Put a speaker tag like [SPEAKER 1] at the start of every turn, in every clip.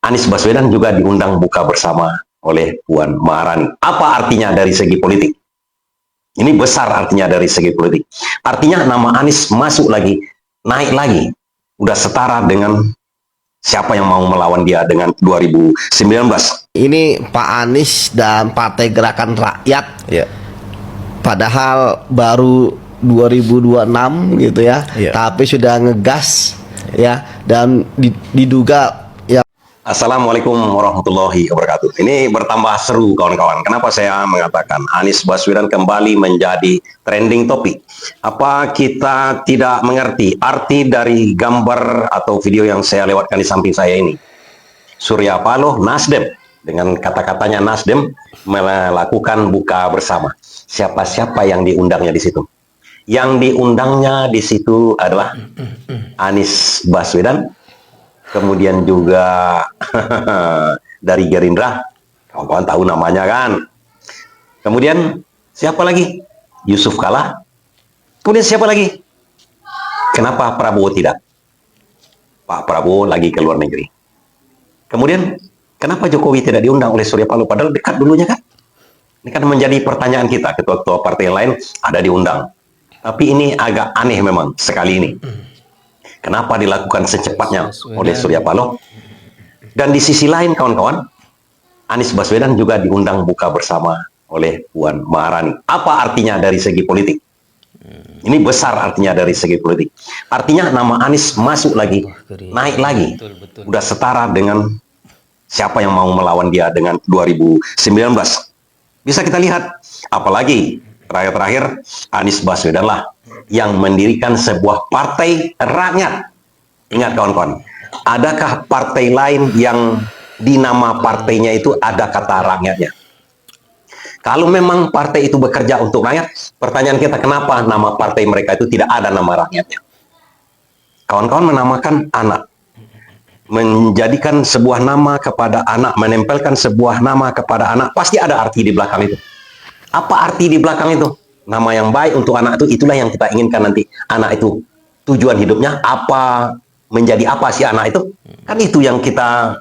[SPEAKER 1] Anies Baswedan juga diundang buka bersama oleh Puan Maharani. Apa artinya dari segi politik? Ini besar artinya dari segi politik. Artinya nama Anies masuk lagi, naik lagi. Udah setara dengan siapa yang mau melawan dia dengan 2019.
[SPEAKER 2] Ini Pak Anies dan Partai Gerakan Rakyat.
[SPEAKER 3] Ya.
[SPEAKER 2] Padahal baru 2026 gitu ya.
[SPEAKER 3] Ya.
[SPEAKER 2] Tapi sudah ngegas ya, dan diduga ya.
[SPEAKER 1] Assalamualaikum warahmatullahi wabarakatuh. Ini bertambah seru kawan-kawan. Kenapa saya mengatakan Anies Baswedan kembali menjadi trending topik? Apa kita tidak mengerti arti dari gambar atau video yang saya lewatkan di samping saya ini? Surya Paloh, Nasdem, dengan kata-katanya Nasdem melakukan buka bersama. Siapa-siapa yang diundangnya di situ? Yang diundangnya di situ adalah Anies Baswedan, kemudian juga dari Gerindra, kawan-kawan tahu namanya kan. Kemudian siapa lagi? Yusuf Kala. Kemudian siapa lagi? Kenapa Prabowo tidak? Pak Prabowo lagi ke luar negeri. Kemudian kenapa Jokowi tidak diundang oleh Surya Paloh? Padahal dekat dulunya kan? Ini kan menjadi pertanyaan kita. Ketua-ketua partai yang lain ada diundang. Tapi ini agak aneh memang sekali ini. Kenapa dilakukan secepatnya oleh Surya Paloh? Dan di sisi lain kawan-kawan, Anies Baswedan juga diundang buka bersama oleh Puan Maharani. Apa artinya dari segi politik? Ini besar artinya dari segi politik. Artinya nama Anies masuk lagi, naik lagi. Udah setara dengan siapa yang mau melawan dia dengan 2019. Bisa kita lihat, apalagi terakhir Anies Baswedan lah yang mendirikan sebuah partai rakyat. Ingat kawan-kawan, adakah partai lain yang di nama partainya itu ada kata rakyatnya? Kalau memang partai itu bekerja untuk rakyat, pertanyaan kita kenapa nama partai mereka itu tidak ada nama rakyatnya? Kawan-kawan menamakan anak, menjadikan sebuah nama kepada anak, menempelkan sebuah nama kepada anak, pasti ada arti di belakang itu. Apa arti di belakang itu? Nama yang baik untuk anak itu, itulah yang kita inginkan nanti. Anak itu tujuan hidupnya apa, menjadi apa sih anak itu? Kan itu yang kita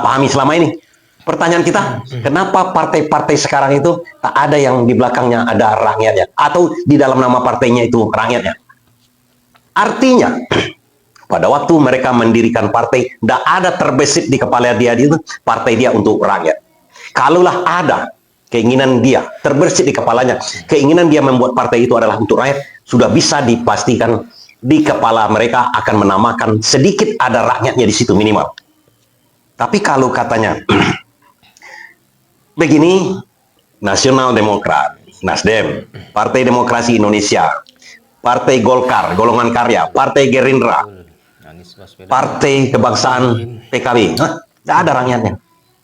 [SPEAKER 1] pahami selama ini. Pertanyaan kita, kenapa partai-partai sekarang itu tak ada yang di belakangnya ada rakyatnya, atau di dalam nama partainya itu rakyatnya? Artinya, pada waktu mereka mendirikan partai, tidak ada terbesit di kepala dia itu partai dia untuk rakyat. Kalaulah ada keinginan dia terbesit di kepalanya, keinginan dia membuat partai itu adalah untuk rakyat, sudah bisa dipastikan di kepala mereka akan menamakan sedikit ada rakyatnya di situ minimal. Tapi kalau katanya begini, Nasional Demokrat, Nasdem, Partai Demokrasi Indonesia, Partai Golkar, Golongan Karya, Partai Gerindra, Partai Kebangsaan PKB, tidak ada rakyatnya.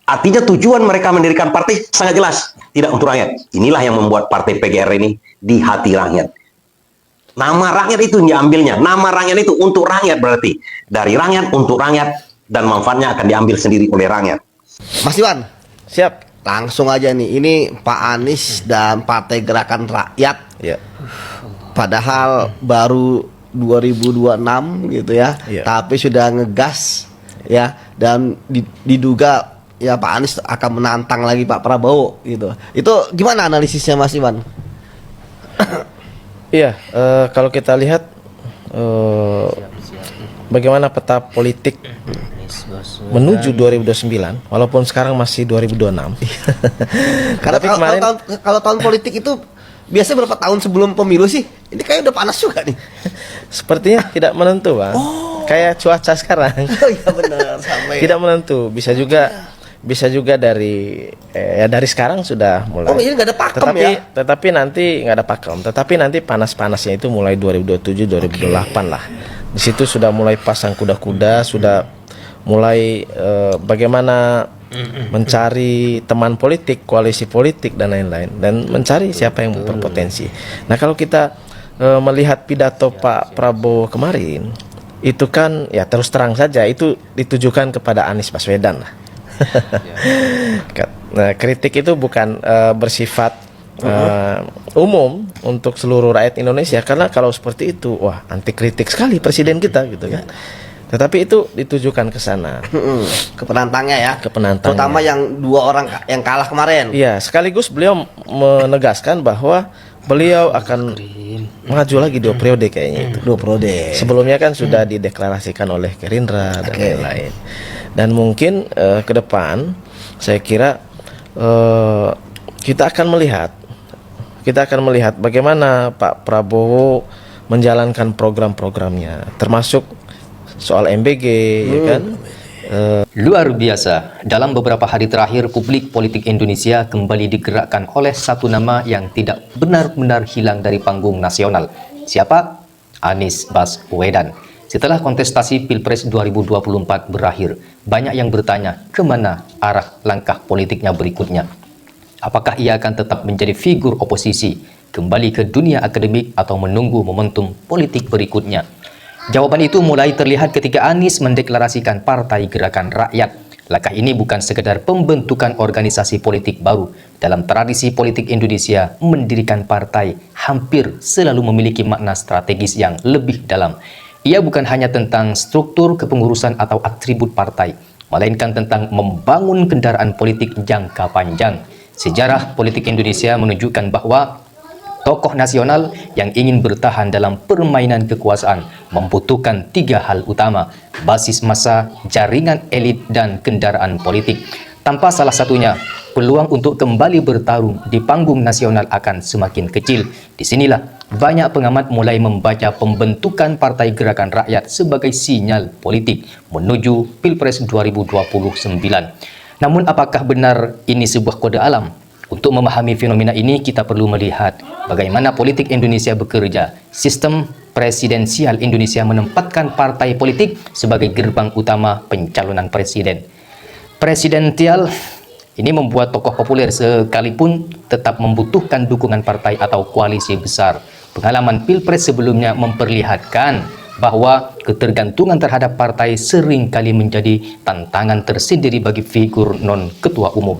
[SPEAKER 1] Artinya tujuan mereka mendirikan partai sangat jelas, tidak untuk rakyat. Inilah yang membuat partai PGR ini di hati rakyat. Nama rakyat itu diambilnya, nama rakyat itu untuk rakyat, berarti dari rakyat untuk rakyat, dan manfaatnya akan diambil sendiri oleh rakyat.
[SPEAKER 2] Mas Iwan,
[SPEAKER 3] Siap.
[SPEAKER 2] langsung aja nih. Ini Pak Anies dan Partai Gerakan Rakyat.
[SPEAKER 3] Ya.
[SPEAKER 2] Padahal baru 2026 gitu ya.
[SPEAKER 3] Ya.
[SPEAKER 2] Tapi sudah ngegas ya, dan diduga ya Pak Anies akan menantang lagi Pak Prabowo gitu. Itu gimana analisisnya Mas Iwan?
[SPEAKER 3] Iya, kalau kita lihat bagaimana peta politik menuju 2029, walaupun sekarang masih 2026.
[SPEAKER 2] Karena
[SPEAKER 3] Tapi kemarin
[SPEAKER 2] kalau tahun politik itu biasanya berapa tahun sebelum pemilu sih? Ini kayaknya udah panas juga nih.
[SPEAKER 3] sepertinya tidak menentu, Bang. Kayak cuaca sekarang.
[SPEAKER 2] Oh iya benar, sampai.
[SPEAKER 3] Tidak menentu, bisa juga dari ya dari sekarang sudah mulai.
[SPEAKER 2] Oh ini nggak ada pakem ya?
[SPEAKER 3] Tetapi nanti nggak ada pakem. Tetapi nanti panas-panasnya itu mulai 2027, 2028 lah. Di situ sudah mulai pasang kuda-kuda, sudah mulai bagaimana mencari teman politik, koalisi politik dan lain-lain, dan mencari siapa yang berpotensi. Nah kalau kita melihat pidato Pak Prabowo kemarin, itu kan ya terus terang saja itu ditujukan kepada Anies Baswedan lah. Nah, kritik itu bukan bersifat umum untuk seluruh rakyat Indonesia, karena kalau seperti itu wah anti kritik sekali presiden kita gitu kan. Tetapi itu ditujukan ke sana,
[SPEAKER 2] Ke penantangnya ya.
[SPEAKER 3] ke penantangnya.
[SPEAKER 2] Terutama yang 2 orang yang kalah kemarin.
[SPEAKER 3] Iya, sekaligus beliau menegaskan bahwa beliau akan maju lagi 2 periode kayaknya itu.
[SPEAKER 2] 2 periode.
[SPEAKER 3] Sebelumnya kan sudah dideklarasikan oleh Gerindra dan lain-lain. Dan mungkin ke depan saya kira kita akan melihat bagaimana Pak Prabowo menjalankan program-programnya, termasuk soal MBG, ya kan?
[SPEAKER 4] Luar biasa, dalam beberapa hari terakhir publik politik Indonesia kembali digerakkan oleh satu nama yang tidak benar-benar hilang dari panggung nasional. Siapa? Anies Baswedan. Setelah kontestasi Pilpres 2024 berakhir, banyak yang bertanya kemana arah langkah politiknya berikutnya. Apakah ia akan tetap menjadi figur oposisi, kembali ke dunia akademik, atau menunggu momentum politik berikutnya? Jawaban itu mulai terlihat ketika Anies mendeklarasikan Partai Gerakan Rakyat. Langkah ini bukan sekedar pembentukan organisasi politik baru. Dalam tradisi politik Indonesia, mendirikan partai hampir selalu memiliki makna strategis yang lebih dalam. Ia bukan hanya tentang struktur kepengurusan atau atribut partai, melainkan tentang membangun kendaraan politik jangka panjang. Sejarah politik Indonesia menunjukkan bahwa tokoh nasional yang ingin bertahan dalam permainan kekuasaan membutuhkan 3 hal utama: basis massa, jaringan elit, dan kendaraan politik. Tanpa salah satunya, peluang untuk kembali bertarung di panggung nasional akan semakin kecil. Disinilah banyak pengamat mulai membaca pembentukan Partai Gerakan Rakyat sebagai sinyal politik menuju Pilpres 2029. Namun apakah benar ini sebuah kode alam? Untuk memahami fenomena ini, kita perlu melihat bagaimana politik Indonesia bekerja. Sistem presidensial Indonesia menempatkan partai politik sebagai gerbang utama pencalonan presiden. Presidensial ini membuat tokoh populer sekalipun tetap membutuhkan dukungan partai atau koalisi besar. Pengalaman Pilpres sebelumnya memperlihatkan bahwa ketergantungan terhadap partai seringkali menjadi tantangan tersendiri bagi figur non-ketua umum.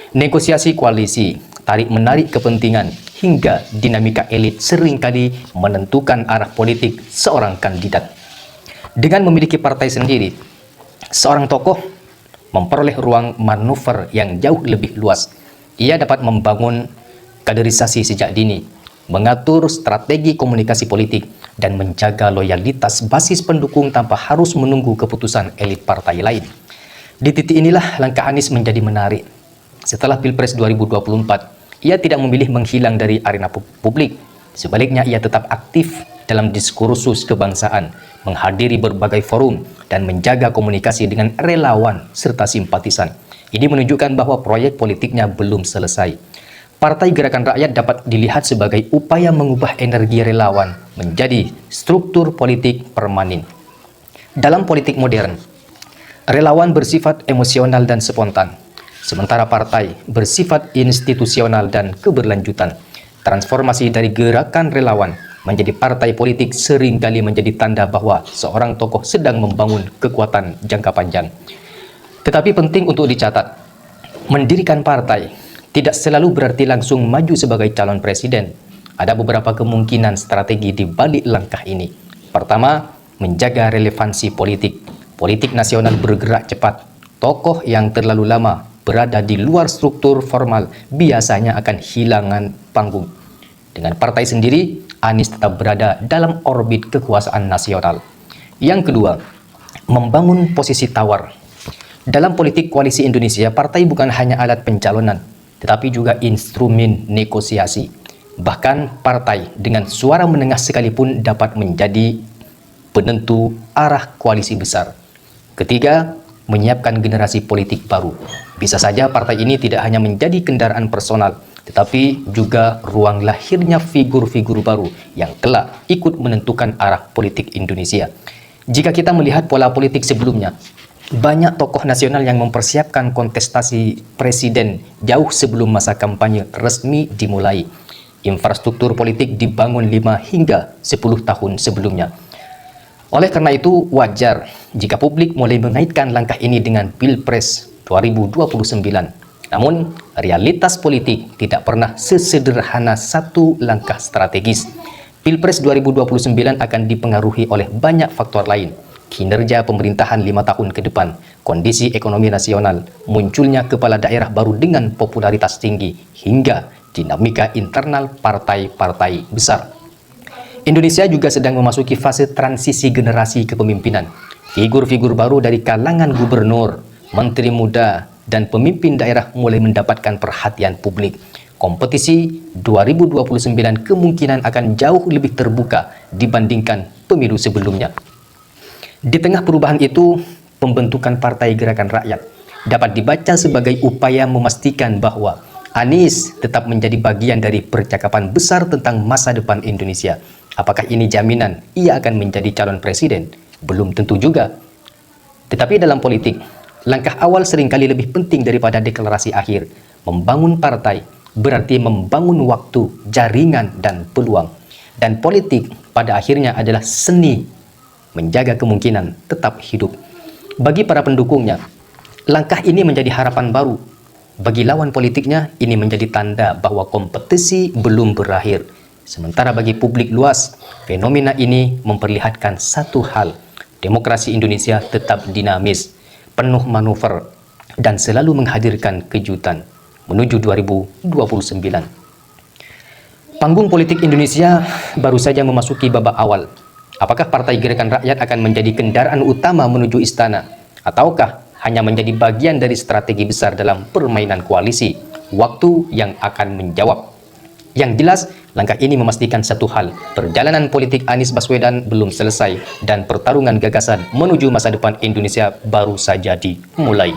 [SPEAKER 4] Negosiasi koalisi, tarik-menarik kepentingan, hingga dinamika elit seringkali menentukan arah politik seorang kandidat. Dengan memiliki partai sendiri, seorang tokoh memperoleh ruang manuver yang jauh lebih luas. Ia dapat membangun kaderisasi sejak dini, mengatur strategi komunikasi politik, dan menjaga loyalitas basis pendukung tanpa harus menunggu keputusan elit partai lain. Di titik inilah langkah Anies menjadi menarik. Setelah Pilpres 2024, ia tidak memilih menghilang dari arena publik. Sebaliknya, ia tetap aktif dalam diskursus kebangsaan, menghadiri berbagai forum, dan menjaga komunikasi dengan relawan serta simpatisan. Ini menunjukkan bahwa proyek politiknya belum selesai. Partai Gerakan Rakyat dapat dilihat sebagai upaya mengubah energi relawan menjadi struktur politik permanen. Dalam politik modern, relawan bersifat emosional dan spontan, sementara partai bersifat institusional dan keberlanjutan. Transformasi dari gerakan relawan menjadi partai politik seringkali menjadi tanda bahwa seorang tokoh sedang membangun kekuatan jangka panjang. Tetapi penting untuk dicatat, mendirikan partai tidak selalu berarti langsung maju sebagai calon presiden. Ada beberapa kemungkinan strategi di balik langkah ini. Pertama, menjaga relevansi politik. Politik nasional bergerak cepat. Tokoh yang terlalu lama berada di luar struktur formal biasanya akan hilangan panggung. Dengan partai sendiri, Anies tetap berada dalam orbit kekuasaan nasional. Yang kedua, membangun posisi tawar. Dalam politik koalisi Indonesia, partai bukan hanya alat pencalonan, tetapi juga instrumen negosiasi. Bahkan partai dengan suara menengah sekalipun dapat menjadi penentu arah koalisi besar. Ketiga, menyiapkan generasi politik baru. Bisa saja partai ini tidak hanya menjadi kendaraan personal, tetapi juga ruang lahirnya figur-figur baru yang kelak ikut menentukan arah politik Indonesia. Jika kita melihat pola politik sebelumnya, banyak tokoh nasional yang mempersiapkan kontestasi presiden jauh sebelum masa kampanye resmi dimulai. Infrastruktur politik dibangun 5 hingga 10 tahun sebelumnya. Oleh karena itu, wajar jika publik mulai mengaitkan langkah ini dengan Pilpres 2029. Namun, realitas politik tidak pernah sesederhana satu langkah strategis. Pilpres 2029 akan dipengaruhi oleh banyak faktor lain. kinerja pemerintahan 5 tahun ke depan, kondisi ekonomi nasional, munculnya kepala daerah baru dengan popularitas tinggi, hingga dinamika internal partai-partai besar. Indonesia juga sedang memasuki fase transisi generasi kepemimpinan. Figur-figur baru dari kalangan gubernur, menteri muda, dan pemimpin daerah mulai mendapatkan perhatian publik. Kompetisi 2029 kemungkinan akan jauh lebih terbuka dibandingkan pemilu sebelumnya. Di tengah perubahan itu, pembentukan Partai Gerakan Rakyat dapat dibaca sebagai upaya memastikan bahwa Anies tetap menjadi bagian dari percakapan besar tentang masa depan Indonesia. Apakah ini jaminan ia akan menjadi calon presiden? Belum tentu juga. Tetapi dalam politik, langkah awal seringkali lebih penting daripada deklarasi akhir. Membangun partai berarti membangun waktu, jaringan, dan peluang. Dan politik pada akhirnya adalah seni menjaga kemungkinan tetap hidup. Bagi para pendukungnya, langkah ini menjadi harapan baru. Bagi lawan politiknya, ini menjadi tanda bahwa kompetisi belum berakhir. Sementara bagi publik luas, fenomena ini memperlihatkan satu hal: demokrasi Indonesia tetap dinamis, penuh manuver, dan selalu menghadirkan kejutan menuju 2029. Panggung politik Indonesia baru saja memasuki babak awal. Apakah Partai Gerakan Rakyat akan menjadi kendaraan utama menuju istana? Ataukah hanya menjadi bagian dari strategi besar dalam permainan koalisi? Waktu yang akan menjawab. Yang jelas, langkah ini memastikan satu hal: perjalanan politik Anies Baswedan belum selesai dan pertarungan gagasan menuju masa depan Indonesia baru saja dimulai.